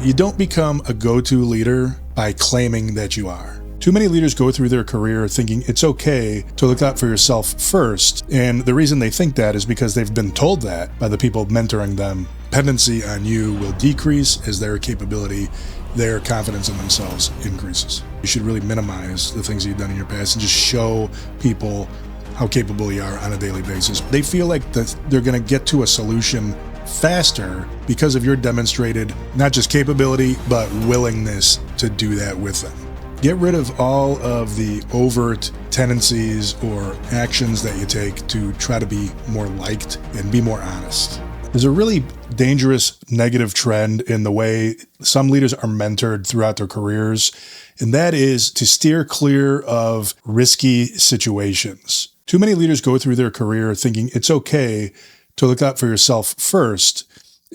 You don't become a go-to leader by claiming that you are. Too many leaders go through their career thinking it's okay to look out for yourself first, and the reason they think that is because they've been told that by the people mentoring them. Dependency on you will decrease as their capability, their confidence in themselves increases. You should really minimize the things you've done in your past and just show people how capable you are on a daily basis. They feel like that they're going to get to a solution faster because of your demonstrated not just capability, but willingness to do that with them. Get rid of all of the overt tendencies or actions that you take to try to be more liked and be more honest. There's a really dangerous negative trend in the way some leaders are mentored throughout their careers, and that is to steer clear of risky situations. Too many leaders go through their career thinking it's okay to look out for yourself first,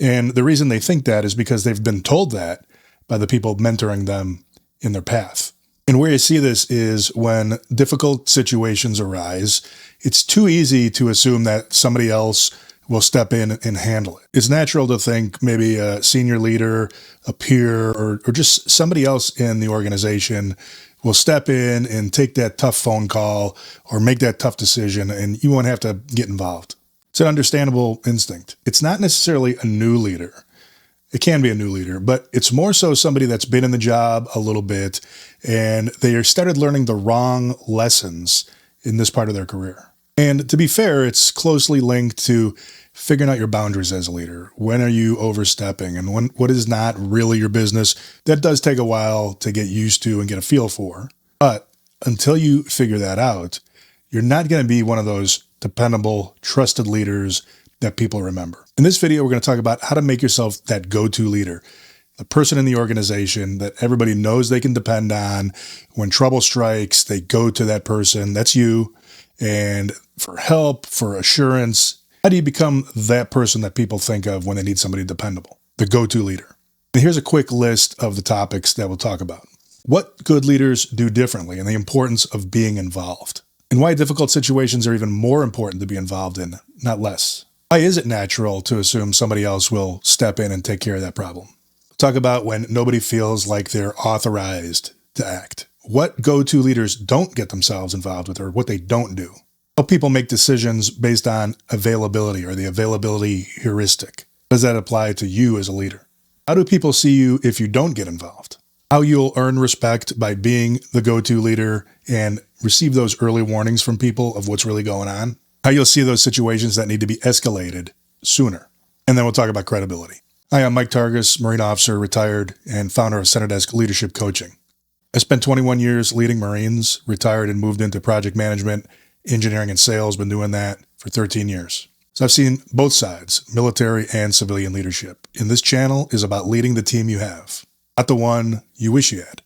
and the reason they think that is because they've been told that by the people mentoring them in their path. And where you see this is when difficult situations arise, it's too easy to assume that somebody else will step in and handle it. It's natural to think maybe a senior leader, a peer, or just somebody else in the organization will step in and take that tough phone call or make that tough decision, and you won't have to get involved. It's an understandable instinct. It's not necessarily a new leader. It can be a new leader, but it's more so somebody that's been in the job a little bit and they started learning the wrong lessons in this part of their career. And to be fair, it's closely linked to figuring out your boundaries as a leader. When are you overstepping and what is not really your business? That does take a while to get used to and get a feel for. But until you figure that out, you're not going to be one of those dependable, trusted leaders that people remember. In this video, we're going to talk about how to make yourself that go-to leader, the person in the organization that everybody knows they can depend on. When trouble strikes, they go to that person. That's you. And for help, for assurance, how do you become that person that people think of when they need somebody dependable? The go-to leader. And here's a quick list of the topics that we'll talk about. What good leaders do differently and the importance of being involved. And why difficult situations are even more important to be involved in, not less. Why is it natural to assume somebody else will step in and take care of that problem? We'll talk about when nobody feels like they're authorized to act. What go-to leaders don't get themselves involved with or what they don't do. How people make decisions based on availability or the availability heuristic. Does that apply to you as a leader? How do people see you if you don't get involved? How you'll earn respect by being the go-to leader and receive those early warnings from people of what's really going on. How you'll see those situations that need to be escalated sooner. And then we'll talk about credibility. Hi, I'm Mike Targos, Marine officer, retired, and founder of Center Desk Leadership Coaching. I spent 21 years leading Marines, retired and moved into project management, engineering, and sales. Been doing that for 13 years. So I've seen both sides, military and civilian leadership. And this channel is about leading the team you have, not the one you wish you had.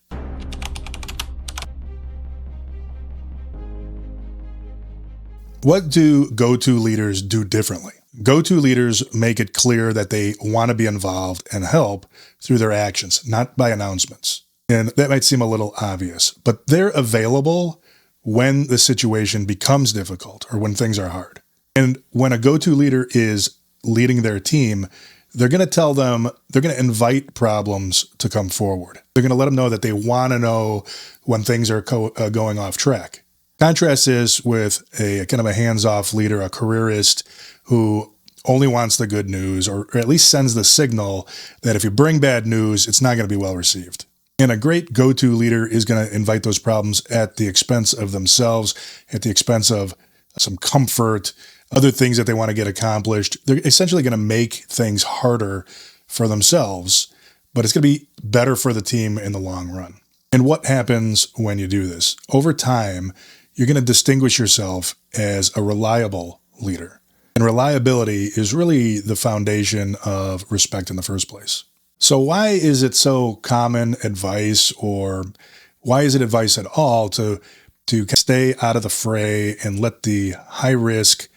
What do go-to leaders do differently? Go-to leaders make it clear that they want to be involved and help through their actions, not by announcements. And that might seem a little obvious, but they're available when the situation becomes difficult or when things are hard. And when a go-to leader is leading their team, they're going to tell them, they're going to invite problems to come forward. They're going to let them know that they want to know when things are going off track. Contrast is with a kind of a hands-off leader, a careerist who only wants the good news or at least sends the signal that if you bring bad news, it's not going to be well received. And a great go-to leader is going to invite those problems at the expense of themselves, at the expense of some comfort, other things that they want to get accomplished. They're essentially going to make things harder for themselves, but it's going to be better for the team in the long run. And what happens when you do this? Over time, you're going to distinguish yourself as a reliable leader. And reliability is really the foundation of respect in the first place. So why is it so common advice, or why is it advice at all to stay out of the fray and let the high risk,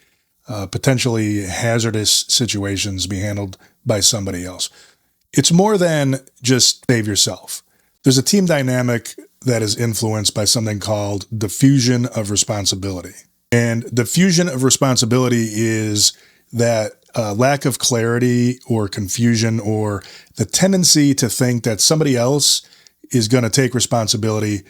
potentially hazardous situations be handled by somebody else? It's more than just save yourself. There's a team dynamic that is influenced by something called diffusion of responsibility. And diffusion of responsibility is that lack of clarity or confusion, or the tendency to think that somebody else is going to take responsibility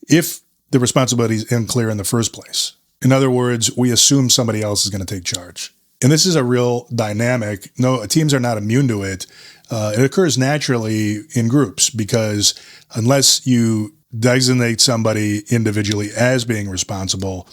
if the responsibility is unclear in the first place. In other words, we assume somebody else is going to take charge. And this is a real dynamic. No, teams are not immune to it. It occurs naturally in groups because unless you designate somebody individually as being responsible,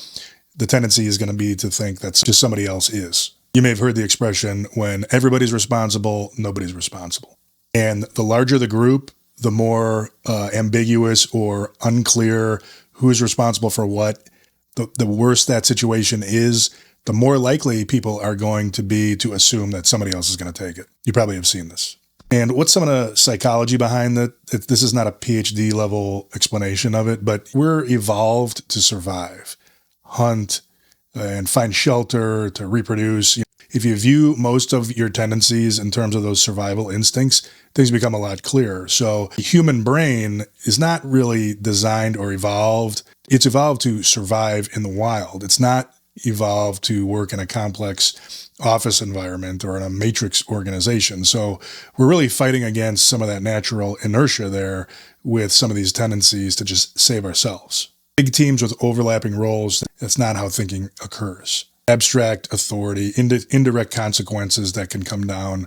the tendency is going to be to think that just somebody else is. You may have heard the expression, when everybody's responsible, nobody's responsible. And the larger the group, the more ambiguous or unclear who's responsible for what, the worse that situation is, the more likely people are going to be to assume that somebody else is going to take it. You probably have seen this. And what's some of the psychology behind that? This is not a PhD level explanation of it, but we're evolved to survive, hunt, and find shelter, to reproduce. If you view most of your tendencies in terms of those survival instincts, things become a lot clearer. So the human brain is not really designed or evolved. It's evolved to survive in the wild. It's not evolved to work in a complex office environment or in a matrix organization. So we're really fighting against some of that natural inertia there with some of these tendencies to just save ourselves. Big teams with overlapping roles, that's not how thinking occurs. Abstract authority, indirect consequences that can come down.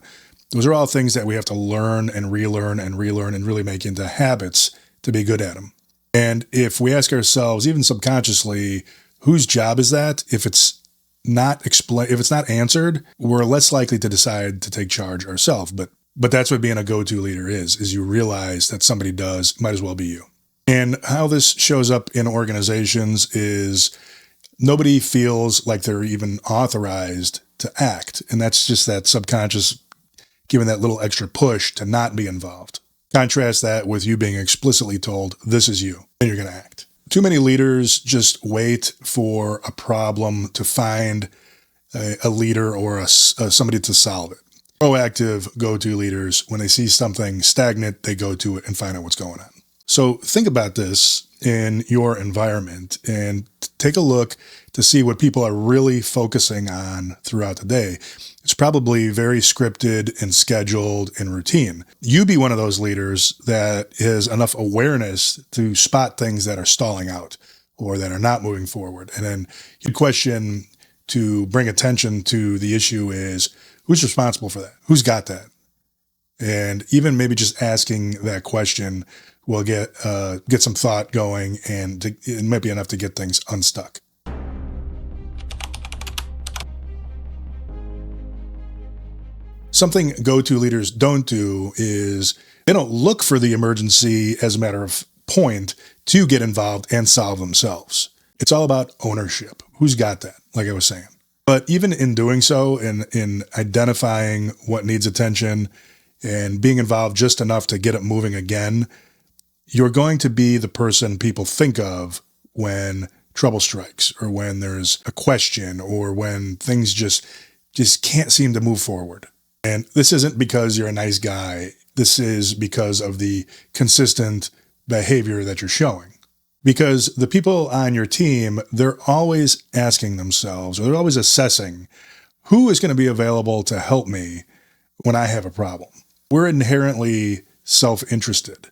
Those are all things that we have to learn and relearn and really make into habits to be good at them. And if we ask ourselves, even subconsciously, whose job is that? If it's not answered, we're less likely to decide to take charge ourselves. But that's what being a go-to leader is you realize that somebody does, might as well be you. And how this shows up in organizations is nobody feels like they're even authorized to act. And that's just that subconscious giving that little extra push to not be involved. Contrast that with you being explicitly told, this is you, and you're going to act. Too many leaders just wait for a problem to find a leader or somebody to solve it. Proactive go-to leaders, when they see something stagnant, they go to it and find out what's going on. So think about this in your environment and take a look to see what people are really focusing on throughout the day. It's probably very scripted and scheduled and routine. You be one of those leaders that has enough awareness to spot things that are stalling out or that are not moving forward. And then your question to bring attention to the issue is, who's responsible for that? Who's got that? And even maybe just asking that question will get some thought going, and it might be enough to get things unstuck. Something go-to leaders don't do is they don't look for the emergency as a matter of point to get involved and solve themselves. It's all about ownership. Who's got that, like I was saying. But even in doing so, in identifying what needs attention and being involved just enough to get it moving again, you're going to be the person people think of when trouble strikes or when there's a question or when things just can't seem to move forward. And this isn't because you're a nice guy. This is because of the consistent behavior that you're showing. Because the people on your team, they're always asking themselves, or they're always assessing, who is going to be available to help me when I have a problem? We're inherently self-interested.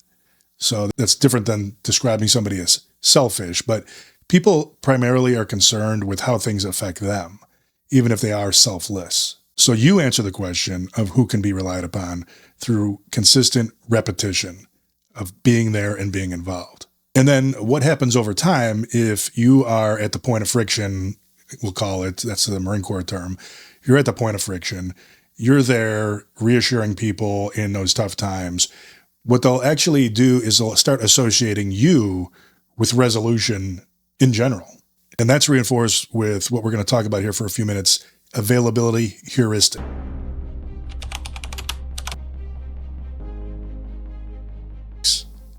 So that's different than describing somebody as selfish, but people primarily are concerned with how things affect them, even if they are selfless. So you answer the question of who can be relied upon through consistent repetition of being there and being involved. And then what happens over time if you are at the point of friction, we'll call it, that's the Marine Corps term, you're at the point of friction, you're there reassuring people in those tough times. What they'll actually do is they'll start associating you with resolution in general. And that's reinforced with what we're going to talk about here for a few minutes, availability heuristic.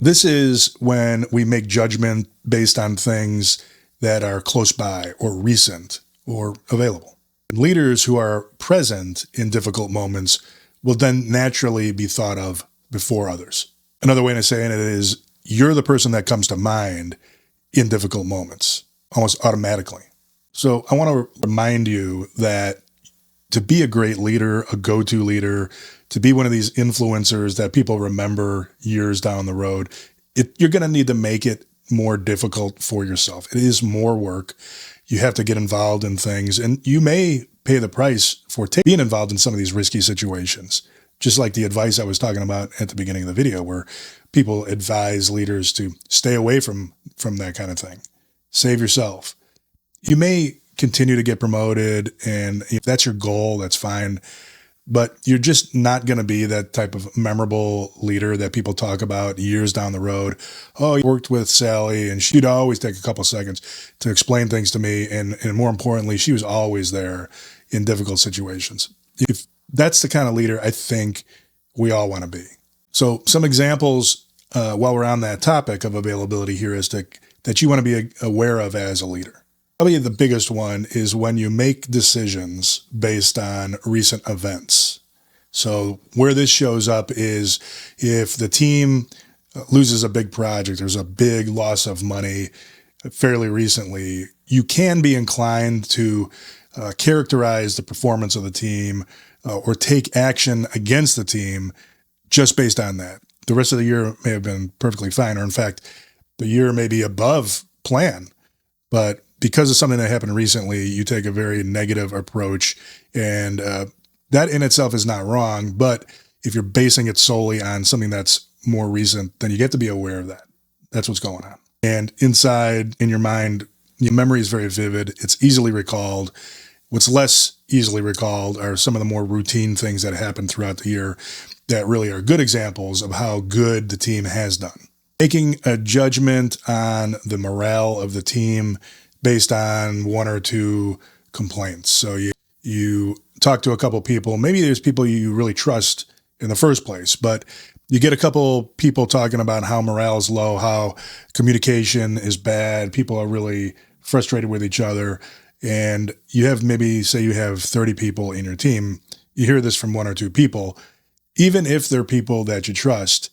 This is when we make judgment based on things that are close by or recent or available. Leaders who are present in difficult moments will then naturally be thought of before others. Another way of saying it is you're the person that comes to mind in difficult moments, almost automatically. So I want to remind you that to be a great leader, a go-to leader, to be one of these influencers that people remember years down the road, you're going to need to make it more difficult for yourself. It is more work. You have to get involved in things, and you may pay the price for being involved in some of these risky situations. Just like the advice I was talking about at the beginning of the video, where people advise leaders to stay away from that kind of thing. Save yourself. You may continue to get promoted, and if that's your goal, that's fine. But you're just not going to be that type of memorable leader that people talk about years down the road. Oh, you worked with Sally, and she'd always take a couple seconds to explain things to me. And more importantly, she was always there in difficult situations. If that's the kind of leader I think we all want to be. So some examples while we're on that topic of availability heuristic that you want to be aware of as a leader. Probably the biggest one is when you make decisions based on recent events. So where this shows up is if the team loses a big project, there's a big loss of money fairly recently, you can be inclined to characterize the performance of the team or take action against the team just based on that. The rest of the year may have been perfectly fine, or in fact, the year may be above plan, but because of something that happened recently, you take a very negative approach, and that in itself is not wrong. But if you're basing it solely on something that's more recent, then you get to be aware of that. That's what's going on. And inside, in your mind, your memory is very vivid. It's easily recalled. What's less easily recalled are some of the more routine things that happen throughout the year that really are good examples of how good the team has done. Making a judgment on the morale of the team based on one or two complaints. So you talk to a couple people, maybe there's people you really trust in the first place, but you get a couple people talking about how morale is low, how communication is bad, people are really frustrated with each other, and you have maybe, say you have 30 people in your team, you hear this from one or two people, even if they're people that you trust,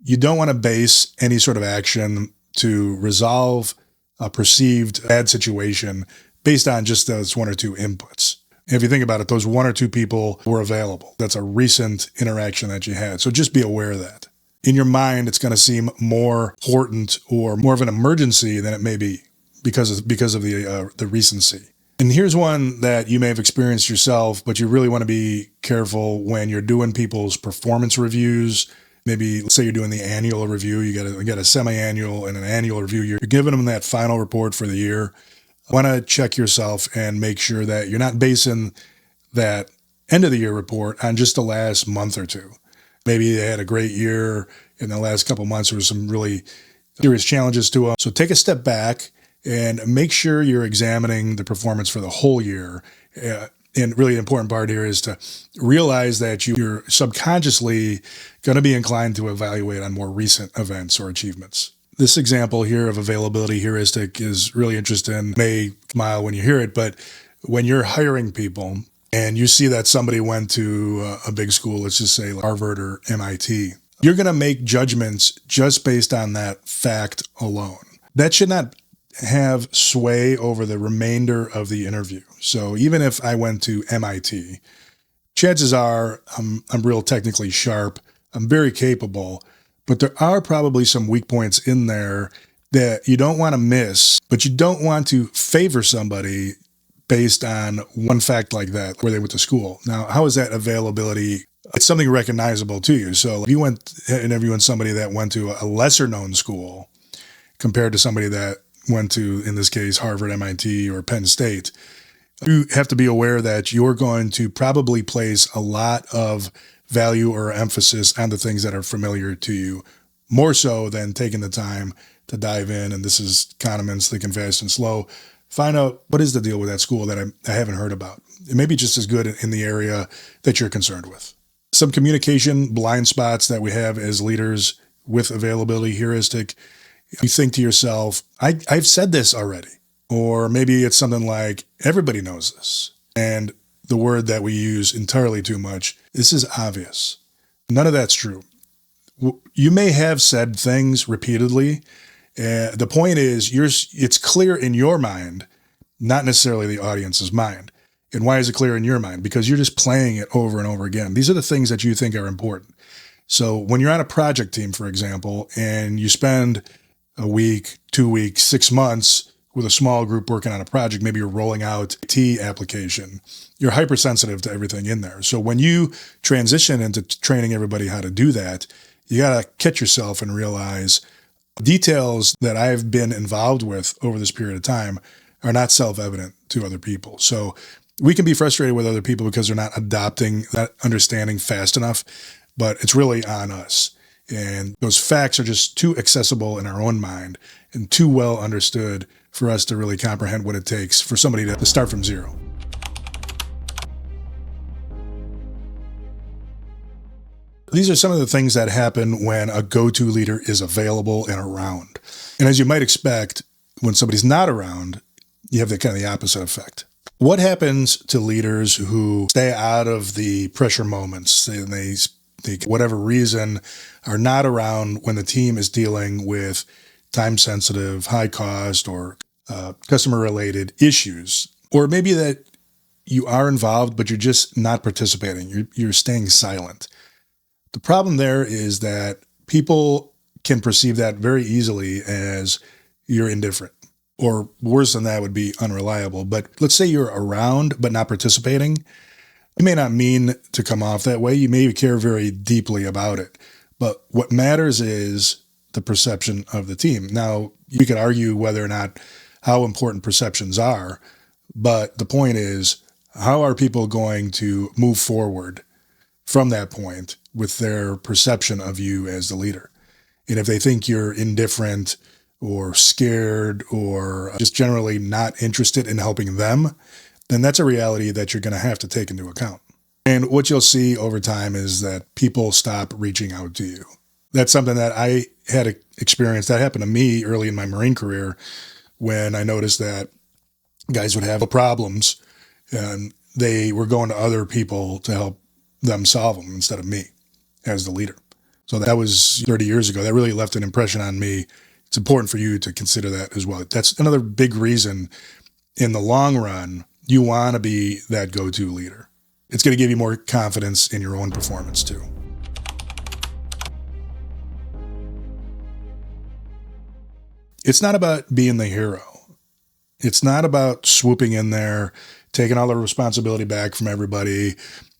you don't want to base any sort of action to resolve a perceived bad situation based on just those one or two inputs. If you think about it, those one or two people were available. That's a recent interaction that you had. So just be aware of that. In your mind, it's going to seem more important or more of an emergency than it may be because of the recency. And here's one that you may have experienced yourself, but you really want to be careful when you're doing people's performance reviews. Maybe let's say you're doing the annual review, you got a semi-annual and an annual review. You're giving them that final report for the year. Want to check yourself and make sure that you're not basing that end of the year report on just the last month or two. Maybe they had a great year in the last couple months. There was some really serious challenges to them. So take a step back and make sure you're examining the performance for the whole year. And really the important part here is to realize that you're subconsciously going to be inclined to evaluate on more recent events or achievements. This example here of availability heuristic is really interesting. It may smile when you hear it, but when you're hiring people and you see that somebody went to a big school, let's just say Harvard or MIT, you're going to make judgments just based on that fact alone. That should not have sway over the remainder of the interview. So even if I went to MIT, chances are I'm real technically sharp. I'm very capable, but there are probably some weak points in there that you don't want to miss, but you don't want to favor somebody based on one fact like that, where they went to school. Now, how is that availability? It's something recognizable to you. So if you went interviewing somebody that went to a lesser known school compared to somebody that went to, in this case, Harvard, MIT, or Penn State, you have to be aware that you're going to probably place a lot of value or emphasis on the things that are familiar to you, more so than taking the time to dive in. And this is Kahneman's Thinking Fast and Slow. Find out what is the deal with that school that I haven't heard about. It may be just as good in the area that you're concerned with. Some communication blind spots that we have as leaders with availability heuristic. You think to yourself, I've said this already. Or maybe it's something like, everybody knows this. And the word that we use entirely too much, this is obvious. None of that's true. You may have said things repeatedly. The point is, it's clear in your mind, not necessarily the audience's mind. And why is it clear in your mind? Because you're just playing it over and over again. These are the things that you think are important. So when you're on a project team, for example, and you spend a week, 2 weeks, 6 months with a small group working on a project, maybe you're rolling out a T application, you're hypersensitive to everything in there. So when you transition into training everybody how to do that, you got to catch yourself and realize details that I've been involved with over this period of time are not self-evident to other people. So we can be frustrated with other people because they're not adopting that understanding fast enough, but it's really on us. And those facts are just too accessible in our own mind and too well understood for us to really comprehend what it takes for somebody to start from zero. These are some of the things that happen when a go-to leader is available and around. And as you might expect, when somebody's not around, you have the kind of the opposite effect. What happens to leaders who stay out of the pressure moments and they whatever reason, are not around when the team is dealing with time-sensitive, high-cost, or customer-related issues? Or maybe that you are involved, but you're just not participating. You're staying silent. The problem there is that people can perceive that very easily as you're indifferent. Or worse than that would be unreliable. But let's say you're around but not participating. You may not mean to come off that way. You may care very deeply about it. But what matters is the perception of the team. Now, you could argue whether or not how important perceptions are, but the point is, how are people going to move forward from that point with their perception of you as the leader? And if they think you're indifferent or scared or just generally not interested in helping them, then that's a reality that you're going to have to take into account. And what you'll see over time is that people stop reaching out to you. That's something that I had experienced. That happened to me early in my Marine career when I noticed that guys would have problems and they were going to other people to help them solve them instead of me as the leader. So that was 30 years ago. That really left an impression on me. It's important for you to consider that as well. That's another big reason in the long run you want to be that go-to leader. It's going to give you more confidence in your own performance too. It's not about being the hero. It's not about swooping in there, taking all the responsibility back from everybody,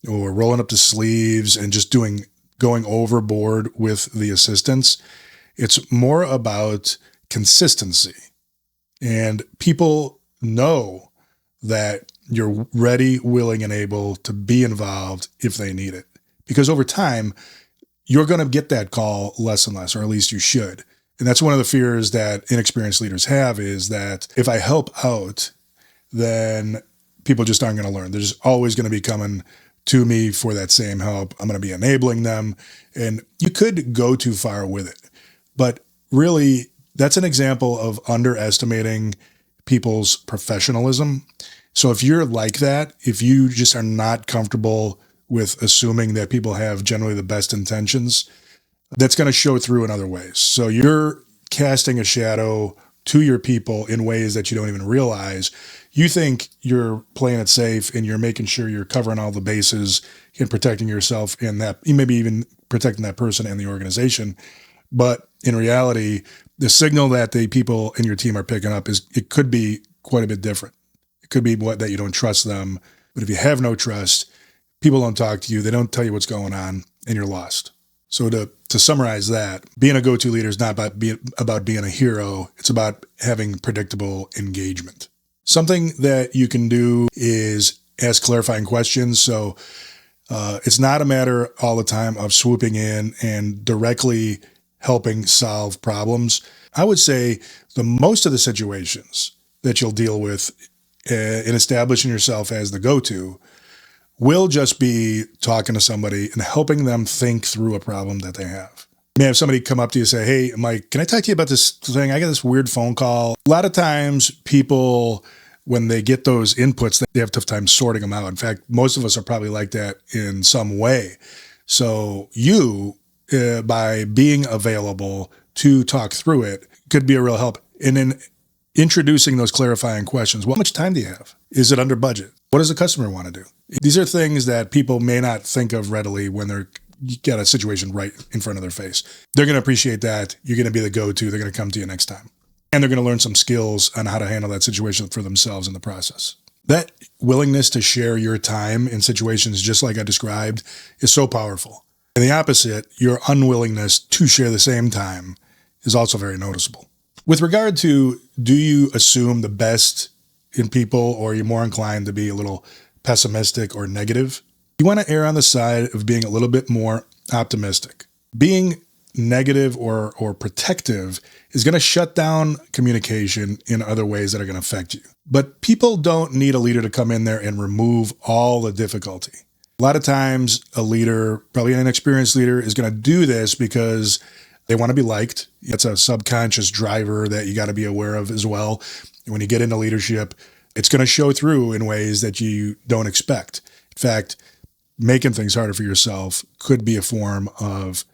or rolling up the sleeves and just going overboard with the assistance. It's more about consistency. And people know that you're ready, willing, and able to be involved if they need it. Because over time, you're going to get that call less and less, or at least you should. And that's one of the fears that inexperienced leaders have, is that if I help out, then people just aren't going to learn. They're just always going to be coming to me for that same help. I'm going to be enabling them. And you could go too far with it. But really, that's an example of underestimating people's professionalism. So if you're like that, if you just are not comfortable with assuming that people have generally the best intentions, that's going to show through in other ways. So you're casting a shadow to your people in ways that you don't even realize. You think you're playing it safe and you're making sure you're covering all the bases and protecting yourself and that, you maybe even protecting that person and the organization. But in reality, the signal that the people in your team are picking up it could be quite a bit different. It could be that you don't trust them. But if you have no trust, people don't talk to you. They don't tell you what's going on, and you're lost. So to summarize that, being a go-to leader is not about being a hero. It's about having predictable engagement. Something that you can do is ask clarifying questions. So it's not a matter all the time of swooping in and directly helping solve problems. I would say most of the situations that you'll deal with in establishing yourself as the go-to will just be talking to somebody and helping them think through a problem that they have. You may have somebody come up to you and say, "Hey, Mike, can I talk to you about this thing? I got this weird phone call." A lot of times people, when they get those inputs, they have a tough time sorting them out. In fact, most of us are probably like that in some way. So you, by being available to talk through it, could be a real help. And then Introducing those clarifying questions. Well, how much time do you have? Is it under budget? What does the customer want to do? These are things that people may not think of readily when they're get a situation right in front of their face. They're going to appreciate that. You're going to be the go-to. They're going to come to you next time. And they're going to learn some skills on how to handle that situation for themselves in the process. That willingness to share your time in situations just like I described is so powerful. And the opposite, your unwillingness to share the same time, is also very noticeable. With regard to, do you assume the best in people, or are you more inclined to be a little pessimistic or negative? You want to err on the side of being a little bit more optimistic. Being negative or protective is going to shut down communication in other ways that are going to affect you. But people don't need a leader to come in there and remove all the difficulty. A lot of times a leader, probably an inexperienced leader, is going to do this because they want to be liked. It's a subconscious driver that you got to be aware of as well. When you get into leadership, it's going to show through in ways that you don't expect. In fact, making things harder for yourself could be a form of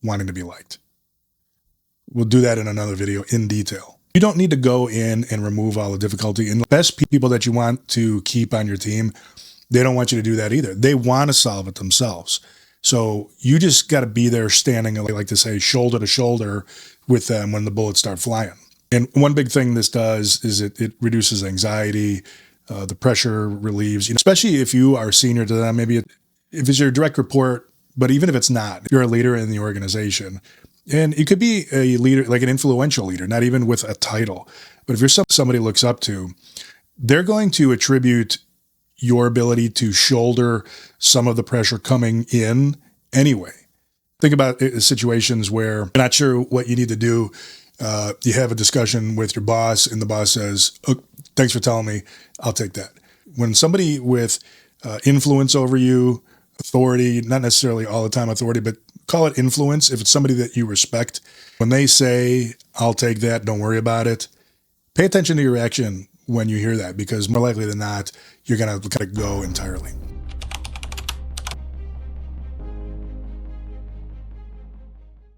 wanting to be liked. We'll do that in another video in detail. You don't need to go in and remove all the difficulty. And the best people that you want to keep on your team, they don't want you to do that either. They want to solve it themselves. So you just got to be there standing, I like to say, shoulder to shoulder with them when the bullets start flying. And one big thing this does is it reduces anxiety, the pressure relieves, especially if you are senior to them, maybe if it's your direct report, but even if it's not, you're a leader in the organization. And you could be a leader, like an influential leader, not even with a title. But if you're somebody looks up to, they're going to attribute your ability to shoulder some of the pressure coming in anyway. Think about situations where you're not sure what you need to do. You have a discussion with your boss and the boss says, "Oh, thanks for telling me, I'll take that." When somebody with influence over you, authority, not necessarily all the time authority, but call it influence. If it's somebody that you respect, when they say, "I'll take that, don't worry about it," pay attention to your reaction when you hear that, because more likely than not, you're going to kind of go entirely.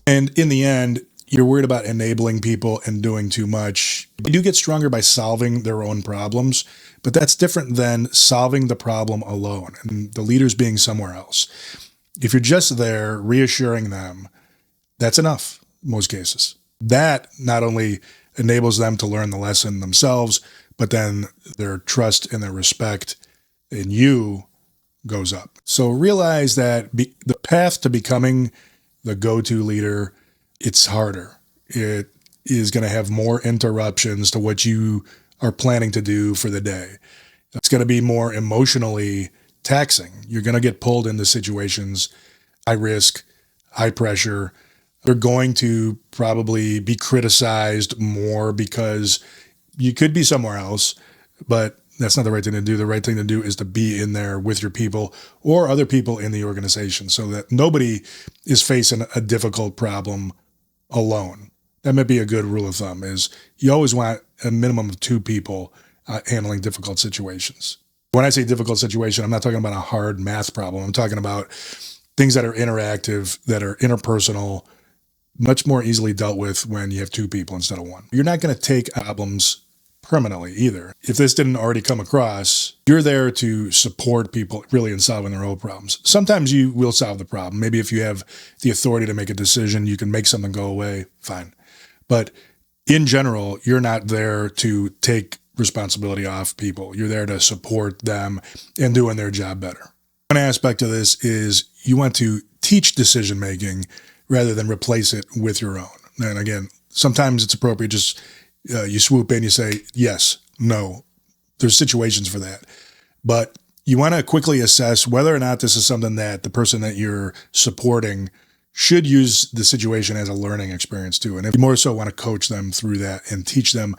And in the end, you're worried about enabling people and doing too much. You do get stronger by solving their own problems, but that's different than solving the problem alone and the leaders being somewhere else. If you're just there reassuring them, that's enough in most cases. That not only enables them to learn the lesson themselves, but then their trust and their respect in you goes up. So realize that the path to becoming the go-to leader, it's harder. It is going to have more interruptions to what you are planning to do for the day. It's going to be more emotionally taxing. You're going to get pulled into situations, high risk, high pressure. You're going to probably be criticized more because you could be somewhere else, but that's not the right thing to do. The right thing to do is to be in there with your people or other people in the organization so that nobody is facing a difficult problem alone. That might be a good rule of thumb, is you always want a minimum of 2 people handling difficult situations. When I say difficult situation, I'm not talking about a hard math problem. I'm talking about things that are interactive, that are interpersonal, much more easily dealt with when you have 2 people instead of 1. You're not going to take problems permanently either. If this didn't already come across, you're there to support people really in solving their own problems. Sometimes you will solve the problem. Maybe if you have the authority to make a decision, you can make something go away, fine. But in general, you're not there to take responsibility off people. You're there to support them and doing their job better. One aspect of this is you want to teach decision-making rather than replace it with your own. And again, sometimes it's appropriate just you swoop in, you say, yes, no. There's situations for that. But you want to quickly assess whether or not this is something that the person that you're supporting should use the situation as a learning experience too. And if you more so want to coach them through that and teach them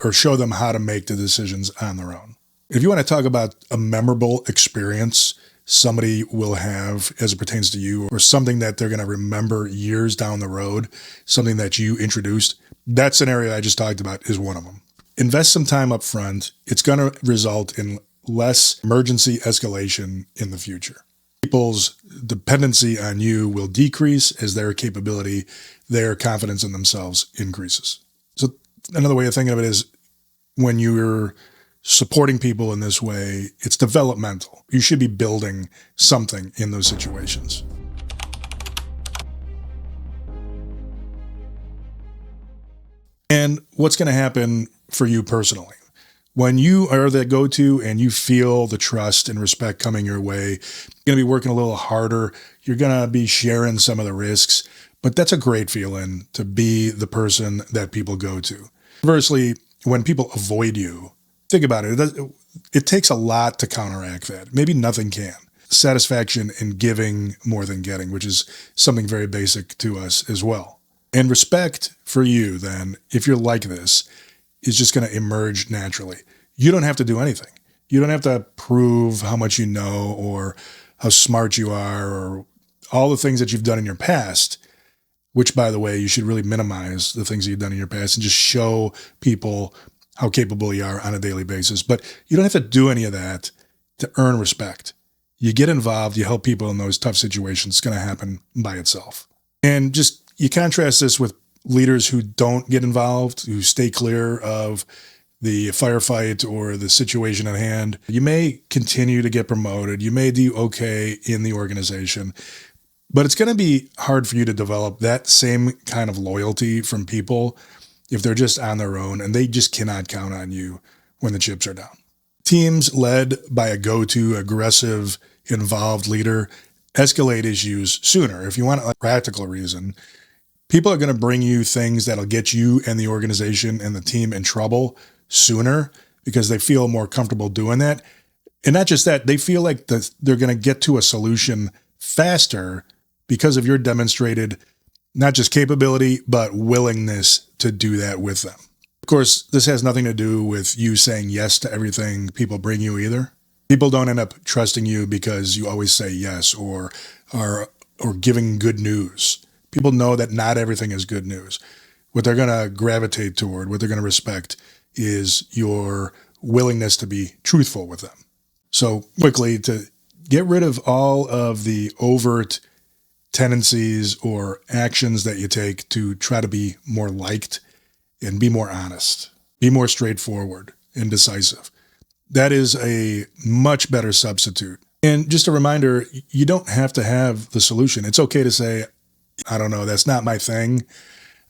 or show them how to make the decisions on their own. If you want to talk about a memorable experience somebody will have as it pertains to you, or something that they're going to remember years down the road, something that you introduced, that scenario I just talked about is one of them. Invest some time up front. It's going to result in less emergency escalation in the future. People's dependency on you will decrease as their capability, their confidence in themselves increases. So another way of thinking of it is when you're supporting people in this way, it's developmental. You should be building something in those situations. And what's going to happen for you personally? When you are the go-to and you feel the trust and respect coming your way, you're going to be working a little harder. You're going to be sharing some of the risks, but that's a great feeling to be the person that people go to. Conversely, when people avoid you, think about it. It takes a lot to counteract that. Maybe nothing can. Satisfaction in giving more than getting, which is something very basic to us as well. And respect for you, then, if you're like this, is just going to emerge naturally. You don't have to do anything. You don't have to prove how much you know or how smart you are or all the things that you've done in your past, which, by the way, you should really minimize the things that you've done in your past and just show people how capable you are on a daily basis. But you don't have to do any of that to earn respect. You get involved, you help people in those tough situations. It's going to happen by itself. And just you contrast this with leaders who don't get involved, who stay clear of the firefight or the situation at hand. You may continue to get promoted. You may do okay in the organization, but it's going to be hard for you to develop that same kind of loyalty from people if they're just on their own and they just cannot count on you when the chips are down. Teams led by a go-to, aggressive, involved leader escalate issues sooner. If you want a practical reason, people are going to bring you things that'll get you and the organization and the team in trouble sooner because they feel more comfortable doing that. And not just that, they feel like they're going to get to a solution faster because of your demonstrated not just capability, but willingness to do that with them. Of course, this has nothing to do with you saying yes to everything people bring you either. People don't end up trusting you because you always say yes or giving good news. People know that not everything is good news. What they're going to gravitate toward, what they're going to respect is your willingness to be truthful with them. So quickly, to get rid of all of the overt tendencies or actions that you take to try to be more liked and be more honest, be more straightforward and decisive. That is a much better substitute. And just a reminder, you don't have to have the solution. It's okay to say, I don't know, that's not my thing,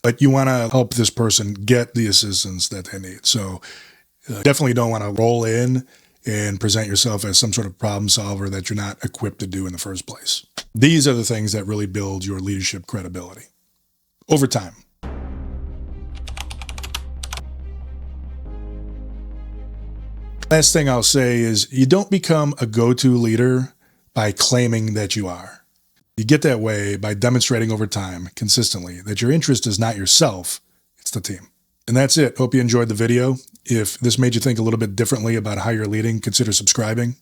but you want to help this person get the assistance that they need. So definitely don't want to roll in and present yourself as some sort of problem solver that you're not equipped to do in the first place. These are the things that really build your leadership credibility over time. Last thing I'll say is you don't become a go-to leader by claiming that you are. You get that way by demonstrating over time, consistently, that your interest is not yourself, it's the team. And that's it. Hope you enjoyed the video. If this made you think a little bit differently about how you're leading, consider subscribing.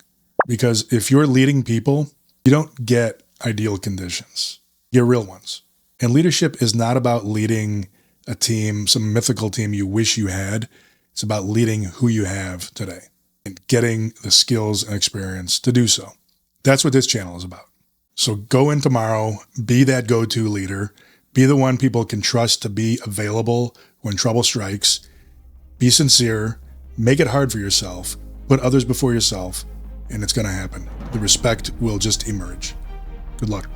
Because if you're leading people, you don't get ideal conditions. You get real ones. And leadership is not about leading a team, some mythical team you wish you had. It's about leading who you have today and getting the skills and experience to do so. That's what this channel is about. So go in tomorrow, be that go-to leader, be the one people can trust to be available when trouble strikes, be sincere, make it hard for yourself, put others before yourself, and it's going to happen. The respect will just emerge. Good luck.